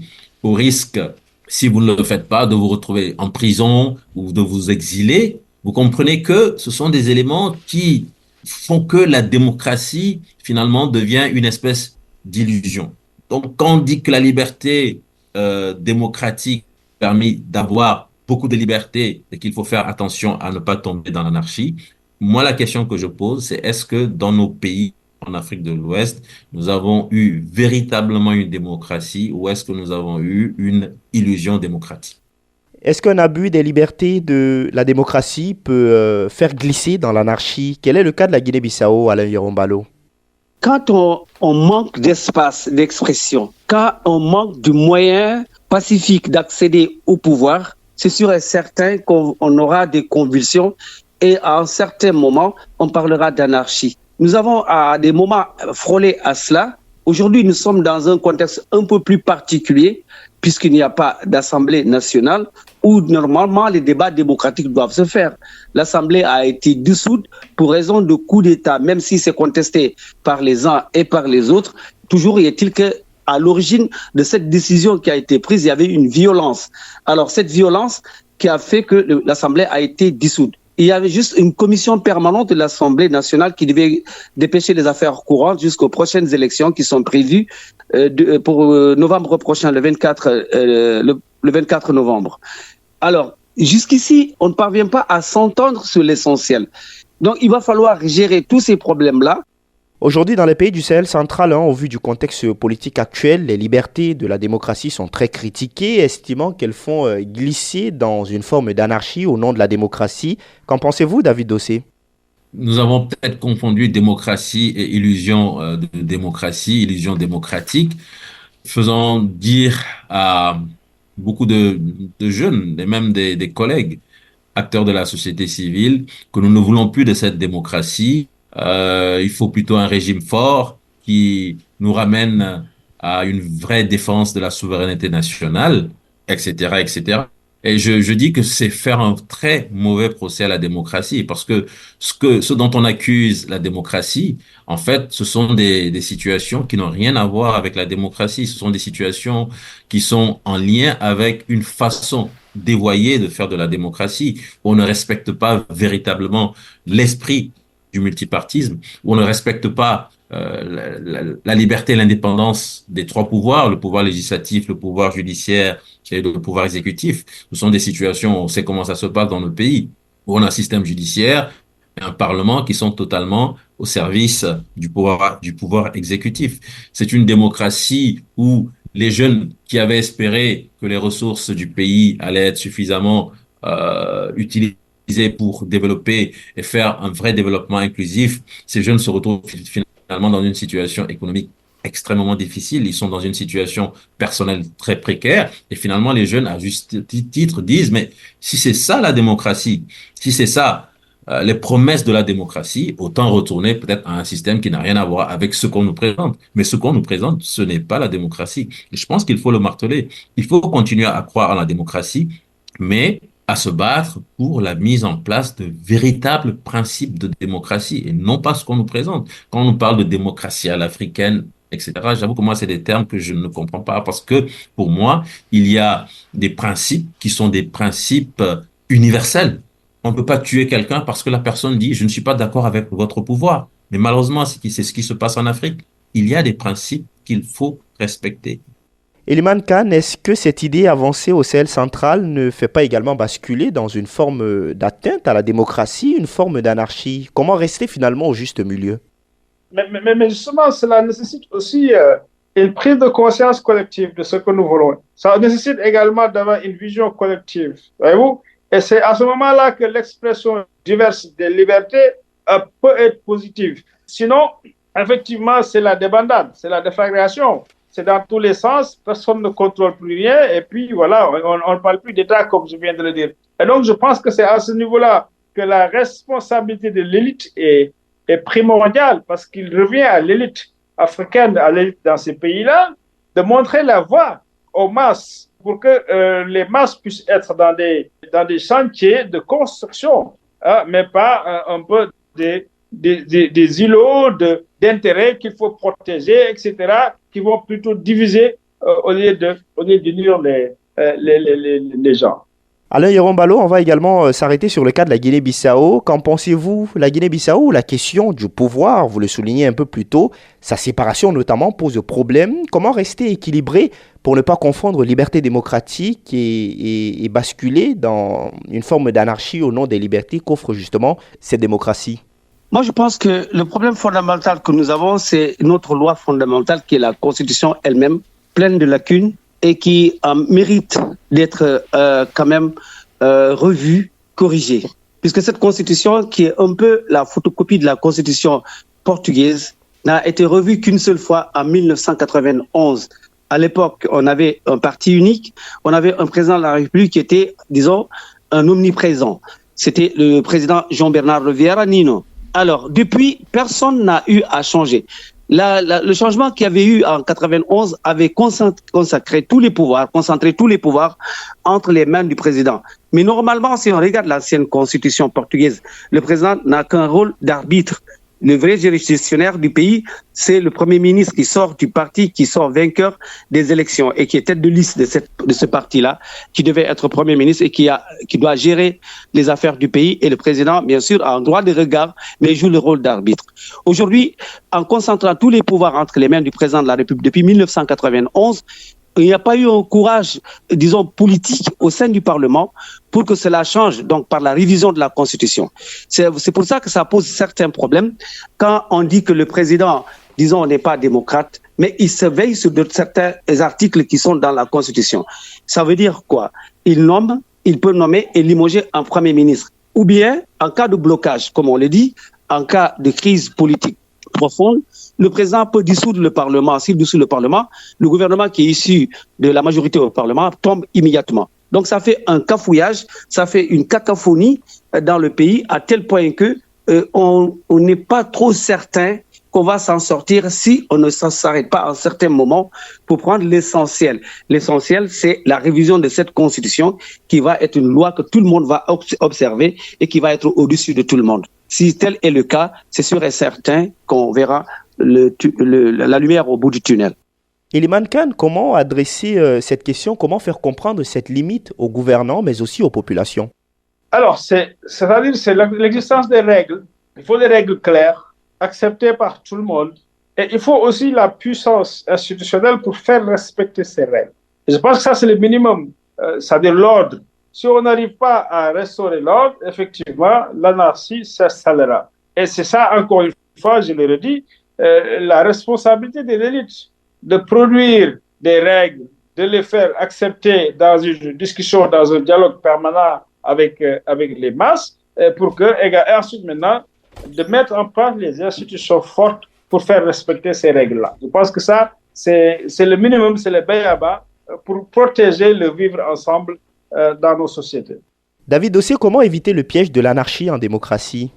au risque, si vous ne le faites pas, de vous retrouver en prison ou de vous exiler, vous comprenez que ce sont des éléments qui font que la démocratie finalement devient une espèce d'illusion. Donc, quand on dit que la liberté démocratique permet d'avoir beaucoup de liberté et qu'il faut faire attention à ne pas tomber dans l'anarchie, moi, la question que je pose, c'est est-ce que dans nos pays, en Afrique de l'Ouest, nous avons eu véritablement une démocratie ou est-ce que nous avons eu une illusion démocratique? Est-ce qu'un abus des libertés de la démocratie peut faire glisser dans l'anarchie? Quel est le cas de la Guinée-Bissau, Alain Yorombalo? Quand on manque d'espace d'expression, quand on manque de moyens pacifiques d'accéder au pouvoir, c'est sûr et certain qu'on aura des convulsions et à un certain moment, on parlera d'anarchie. Nous avons à des moments frôlé à cela. Aujourd'hui, nous sommes dans un contexte un peu plus particulier puisqu'il n'y a pas d'Assemblée nationale où normalement les débats démocratiques doivent se faire. L'Assemblée a été dissoute pour raison de coup d'État, même si c'est contesté par les uns et par les autres. Toujours est-il que à l'origine de cette décision qui a été prise, il y avait une violence. Alors cette violence qui a fait que l'Assemblée a été dissoute. Il y avait juste une commission permanente de l'Assemblée nationale qui devait dépêcher les affaires courantes jusqu'aux prochaines élections qui sont prévues pour novembre prochain, le 24 novembre. Alors, jusqu'ici, on ne parvient pas à s'entendre sur l'essentiel. Donc, il va falloir gérer tous ces problèmes-là. Aujourd'hui, dans les pays du Sahel central, au vu du contexte politique actuel, les libertés de la démocratie sont très critiquées, estimant qu'elles font glisser dans une forme d'anarchie au nom de la démocratie. Qu'en pensez-vous, David Dossé? Nous avons peut-être confondu démocratie et illusion de démocratie, illusion démocratique, faisant dire à beaucoup de jeunes, et même des collègues, acteurs de la société civile, que nous ne voulons plus de cette démocratie. Il faut plutôt un régime fort qui nous ramène à une vraie défense de la souveraineté nationale, etc., etc. Et je dis que c'est faire un très mauvais procès à la démocratie parce que ce dont on accuse la démocratie, en fait, ce sont des situations qui n'ont rien à voir avec la démocratie. Ce sont des situations qui sont en lien avec une façon dévoyée de faire de la démocratie. On ne respecte pas véritablement l'esprit du multipartisme, où on ne respecte pas la liberté et l'indépendance des trois pouvoirs, le pouvoir législatif, le pouvoir judiciaire et le pouvoir exécutif. Ce sont des situations, on sait comment ça se passe dans nos pays, où on a un système judiciaire et un parlement qui sont totalement au service du pouvoir exécutif. C'est une démocratie où les jeunes qui avaient espéré que les ressources du pays allaient être suffisamment utilisées pour développer et faire un vrai développement inclusif, ces jeunes se retrouvent finalement dans une situation économique extrêmement difficile. Ils sont dans une situation personnelle très précaire. Et finalement, les jeunes, à juste titre, disent, mais si c'est ça la démocratie, si c'est ça les promesses de la démocratie, autant retourner peut-être à un système qui n'a rien à voir avec ce qu'on nous présente. Mais ce qu'on nous présente, ce n'est pas la démocratie. Et je pense qu'il faut le marteler. Il faut continuer à croire en la démocratie, mais à se battre pour la mise en place de véritables principes de démocratie et non pas ce qu'on nous présente. Quand on nous parle de démocratie à l'africaine, etc., j'avoue que moi, c'est des termes que je ne comprends pas parce que pour moi, il y a des principes qui sont des principes universels. On ne peut pas tuer quelqu'un parce que la personne dit « je ne suis pas d'accord avec votre pouvoir ». Mais malheureusement, c'est ce qui se passe en Afrique. Il y a des principes qu'il faut respecter. Eliman Khan, est-ce que cette idée avancée au Sahel central ne fait pas également basculer dans une forme d'atteinte à la démocratie, une forme d'anarchie? Comment rester finalement au juste milieu? Mais justement, cela nécessite aussi une prise de conscience collective de ce que nous voulons. Ça nécessite également d'avoir une vision collective, voyez-vous? Et c'est à ce moment-là que l'expression diverse des libertés peut être positive. Sinon, effectivement, c'est la débandade, c'est la déflagration. C'est dans tous les sens, personne ne contrôle plus rien, et puis voilà, on ne parle plus d'État comme je viens de le dire. Et donc, je pense que c'est à ce niveau-là que la responsabilité de l'élite est primordiale, parce qu'il revient à l'élite africaine, à l'élite dans ces pays-là, de montrer la voie aux masses, pour que les masses puissent être dans des chantiers de construction, hein, mais pas un peu des îlots d'intérêts qu'il faut protéger, etc., qui vont plutôt diviser au lieu d'unir les gens. Alain Yorombalo, on va également s'arrêter sur le cas de la Guinée-Bissau. Qu'en pensez-vous? La Guinée-Bissau, la question du pouvoir, vous le soulignez un peu plus tôt, sa séparation notamment pose problème. Comment rester équilibré pour ne pas confondre liberté démocratique et basculer dans une forme d'anarchie au nom des libertés qu'offre justement cette démocratie? Moi, je pense que le problème fondamental que nous avons, c'est notre loi fondamentale qui est la Constitution elle-même, pleine de lacunes et qui mérite d'être quand même revue, corrigée. Puisque cette Constitution, qui est un peu la photocopie de la Constitution portugaise, n'a été revue qu'une seule fois en 1991. À l'époque, on avait un parti unique, on avait un président de la République qui était, disons, un omniprésent. C'était le président Jean-Bernard Vieira Nino. Alors, depuis, personne n'a eu à changer. Le changement qu'il y avait eu en 91 avait concentré tous les pouvoirs entre les mains du président. Mais normalement, si on regarde l'ancienne constitution portugaise, le président n'a qu'un rôle d'arbitre. Le vrai gestionnaire du pays, c'est le Premier ministre qui sort du parti, qui sort vainqueur des élections et qui est tête de liste de ce parti-là, qui devait être Premier ministre et qui doit gérer les affaires du pays. Et le président, bien sûr, a un droit de regard, mais joue le rôle d'arbitre. Aujourd'hui, en concentrant tous les pouvoirs entre les mains du président de la République depuis 1991, il n'y a pas eu un courage, disons, politique au sein du Parlement pour que cela change, donc par la révision de la Constitution. C'est pour ça que ça pose certains problèmes quand on dit que le président, disons, n'est pas démocrate, mais il se veille sur certains articles qui sont dans la Constitution. Ça veut dire quoi? Il peut nommer et limoger un Premier ministre. Ou bien, en cas de blocage, comme on le dit, en cas de crise politique profonde, le président peut dissoudre le Parlement. S'il dissout le Parlement, le gouvernement qui est issu de la majorité au Parlement tombe immédiatement. Donc ça fait un cafouillage, ça fait une cacophonie dans le pays à tel point que on n'est pas trop certain qu'on va s'en sortir si on ne s'arrête pas à un certain moment pour prendre l'essentiel. L'essentiel, c'est la révision de cette constitution qui va être une loi que tout le monde va observer et qui va être au-dessus de tout le monde. Si tel est le cas, c'est sûr et certain qu'on verra la lumière au bout du tunnel. Iliman Khan, comment adresser cette question, comment faire comprendre cette limite aux gouvernants, mais aussi aux populations? Alors, c'est-à-dire c'est l'existence des règles. Il faut des règles claires, acceptées par tout le monde. Et il faut aussi la puissance institutionnelle pour faire respecter ces règles. Et je pense que ça, c'est le minimum, c'est-à-dire l'ordre. Si on n'arrive pas à restaurer l'ordre, effectivement, l'anarchie s'installera. Et c'est ça, encore une fois, je le redis, la responsabilité des élites de produire des règles, de les faire accepter dans une discussion, dans un dialogue permanent avec les masses, pour que, et ensuite maintenant, de mettre en place les institutions fortes pour faire respecter ces règles-là. Je pense que ça, c'est le minimum, c'est le b.a.-ba pour protéger le vivre ensemble dans nos sociétés. David Dossé, comment éviter le piège de l'anarchie en démocratie?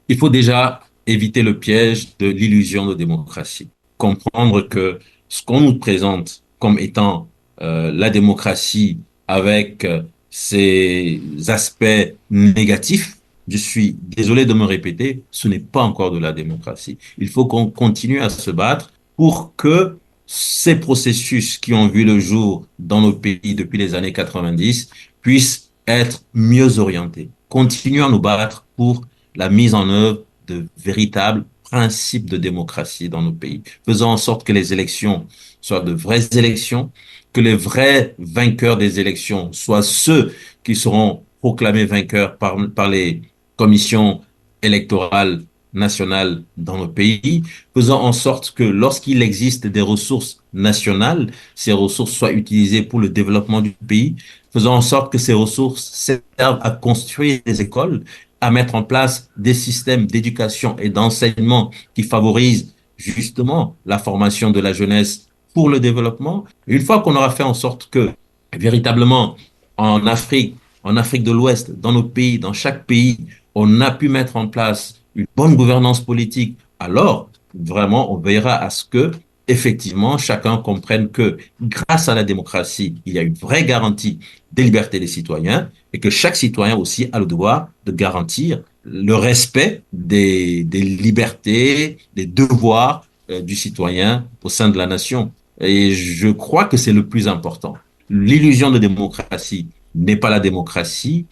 Il faut déjà éviter le piège de l'illusion de démocratie. Comprendre que ce qu'on nous présente comme étant la démocratie avec ses aspects négatifs, je suis désolé de me répéter, ce n'est pas encore de la démocratie. Il faut qu'on continue à se battre pour que ces processus qui ont vu le jour dans nos pays depuis les années 90 puissent être mieux orientés. Continuons à nous battre pour la mise en œuvre de véritables principes de démocratie dans nos pays. Faisons en sorte que les élections soient de vraies élections, que les vrais vainqueurs des élections soient ceux qui seront proclamés vainqueurs par les commissions électorales nationales dans nos pays. Faisons en sorte que lorsqu'il existe des ressources nationales, ces ressources soient utilisées pour le développement du pays. Faisons en sorte que ces ressources servent à construire des écoles, à mettre en place des systèmes d'éducation et d'enseignement qui favorisent justement la formation de la jeunesse pour le développement. Une fois qu'on aura fait en sorte que véritablement en Afrique de l'Ouest, dans nos pays, dans chaque pays, on a pu mettre en place une bonne gouvernance politique, alors vraiment on veillera à ce que effectivement chacun comprenne que grâce à la démocratie, il y a une vraie garantie des libertés des citoyens et que chaque citoyen aussi a le devoir de garantir le respect des libertés, des devoirs du citoyen au sein de la nation. Et je crois que c'est le plus important. L'illusion de démocratie n'est pas la démocratie.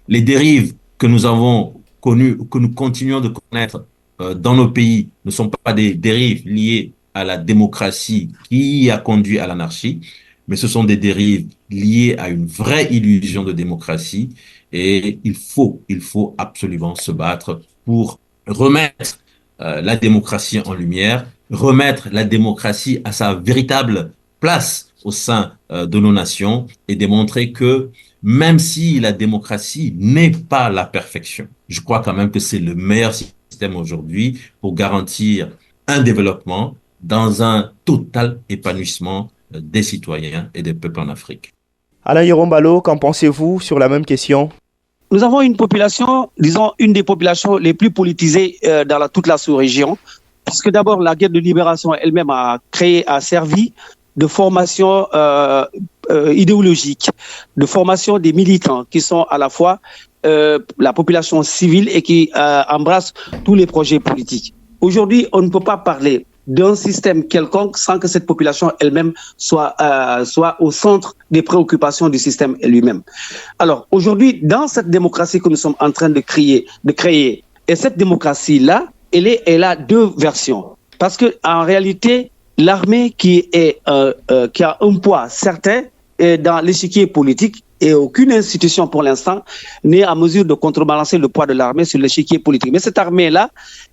Les dérives que nous avons connues, que nous continuons de connaître dans nos pays ne sont pas des dérives liées à la démocratie qui a conduit à l'anarchie, mais ce sont des dérives liées à une vraie illusion de démocratie et il faut absolument se battre pour remettre la démocratie en lumière, remettre la démocratie à sa véritable place au sein de nos nations et démontrer que même si la démocratie n'est pas la perfection, je crois quand même que c'est le meilleur système aujourd'hui pour garantir un développement dans un total épanouissement des citoyens et des peuples en Afrique. Alain Yorombalo, qu'en pensez-vous sur la même question? Nous avons une population, disons, une des populations les plus politisées dans toute la sous-région, parce que d'abord, la guerre de libération elle-même a servi de formation idéologique, de formation des militants qui sont à la fois la population civile et qui embrassent tous les projets politiques. Aujourd'hui, on ne peut pas parler d'un système quelconque sans que cette population elle-même soit au centre des préoccupations du système lui-même. Alors aujourd'hui, dans cette démocratie que nous sommes en train de créer, et cette démocratie-là, elle a deux versions. Parce que en réalité, l'armée qui a un poids certain dans l'échiquier politique, et aucune institution pour l'instant n'est en mesure de contrebalancer le poids de l'armée sur l'échiquier politique. Mais cette armée-là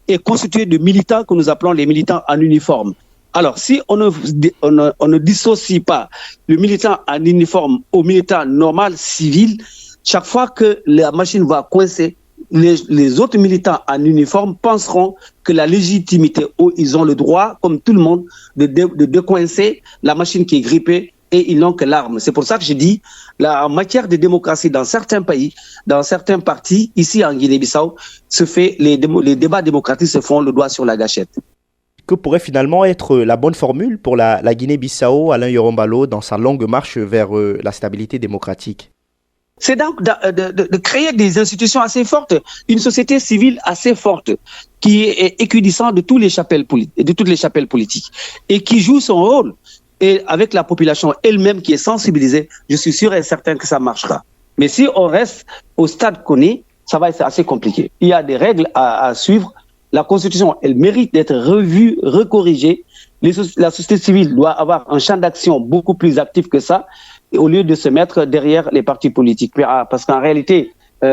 est constituée de militants que nous appelons les militants en uniforme. Alors, si on ne dissocie pas le militant en uniforme au militant normal, civil, chaque fois que la machine va coincer, les autres militants en uniforme penseront que la légitimité, ils ont le droit, comme tout le monde, de décoincer la machine qui est grippée, et ils n'ont que l'arme. C'est pour ça que je dis, en matière de démocratie, dans certains pays, dans certains partis, ici en Guinée-Bissau, les débats démocratiques se font le doigt sur la gâchette. Que pourrait finalement être la bonne formule pour la Guinée-Bissau, Alain Yorombalo, dans sa longue marche vers la stabilité démocratique? C'est donc de créer des institutions assez fortes, une société civile assez forte, qui est équidistante de toutes les chapelles politiques et qui joue son rôle. Et avec la population elle-même qui est sensibilisée, je suis sûr et certain que ça marchera. Mais si on reste au stade qu'on est, ça va être assez compliqué. Il y a des règles à suivre. La Constitution, elle mérite d'être revue, recorrigée. La société civile doit avoir un champ d'action beaucoup plus actif que ça, au lieu de se mettre derrière les partis politiques. Parce qu'en réalité,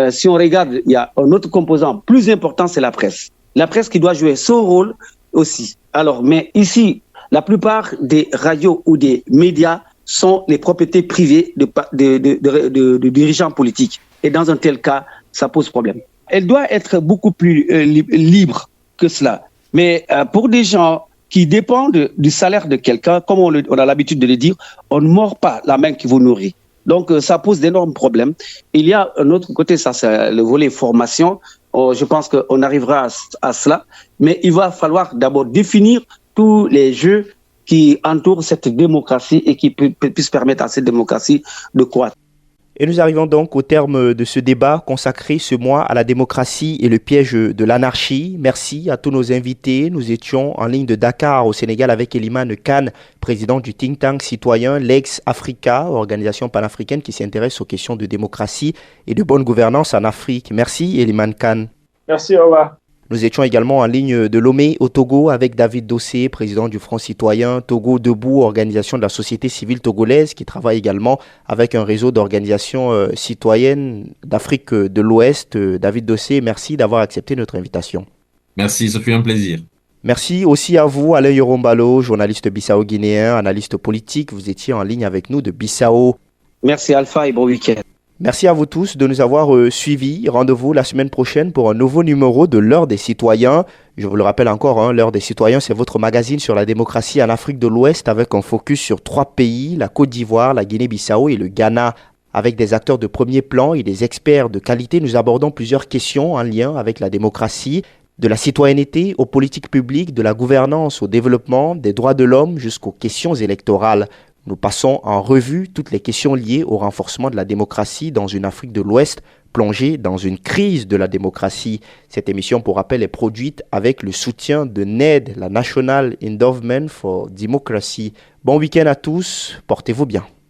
si on regarde, il y a un autre composant plus important, c'est la presse. La presse qui doit jouer son rôle aussi. Alors, mais ici, la plupart des radios ou des médias sont les propriétés privées de dirigeants politiques. Et dans un tel cas, ça pose problème. Elle doit être beaucoup plus libre que cela. Mais pour des gens qui dépendent du salaire de quelqu'un, comme on a l'habitude de le dire, on ne mord pas la main qui vous nourrit. Donc, ça pose d'énormes problèmes. Il y a un autre côté, ça c'est le volet formation. Je pense qu'on arrivera à cela. Mais il va falloir d'abord définir tous les jeux qui entourent cette démocratie et qui puissent permettre à cette démocratie de croître. Et nous arrivons donc au terme de ce débat consacré ce mois à la démocratie et le piège de l'anarchie. Merci à tous nos invités. Nous étions en ligne de Dakar au Sénégal avec Elimane Kane, président du think tank citoyen Legs Africa, organisation panafricaine qui s'intéresse aux questions de démocratie et de bonne gouvernance en Afrique. Merci Elimane Kane. Merci, au revoir. Nous étions également en ligne de Lomé au Togo avec David Dossé, président du Front citoyen Togo Debout, organisation de la société civile togolaise qui travaille également avec un réseau d'organisations citoyennes d'Afrique de l'Ouest. David Dossé, merci d'avoir accepté notre invitation. Merci, ça fait un plaisir. Merci aussi à vous, Alain Yorombalo, journaliste bissau-guinéen, analyste politique. Vous étiez en ligne avec nous de Bissau. Merci Alpha et bon week-end. Merci à vous tous de nous avoir suivis. Rendez-vous la semaine prochaine pour un nouveau numéro de l'Heure des Citoyens. Je vous le rappelle encore, l'Heure des Citoyens, c'est votre magazine sur la démocratie en Afrique de l'Ouest avec un focus sur 3 pays, la Côte d'Ivoire, la Guinée-Bissau et le Ghana. Avec des acteurs de premier plan et des experts de qualité, nous abordons plusieurs questions en lien avec la démocratie, de la citoyenneté aux politiques publiques, de la gouvernance au développement, des droits de l'homme jusqu'aux questions électorales. Nous passons en revue toutes les questions liées au renforcement de la démocratie dans une Afrique de l'Ouest plongée dans une crise de la démocratie. Cette émission, pour rappel, est produite avec le soutien de NED, la National Endowment for Democracy. Bon week-end à tous, portez-vous bien.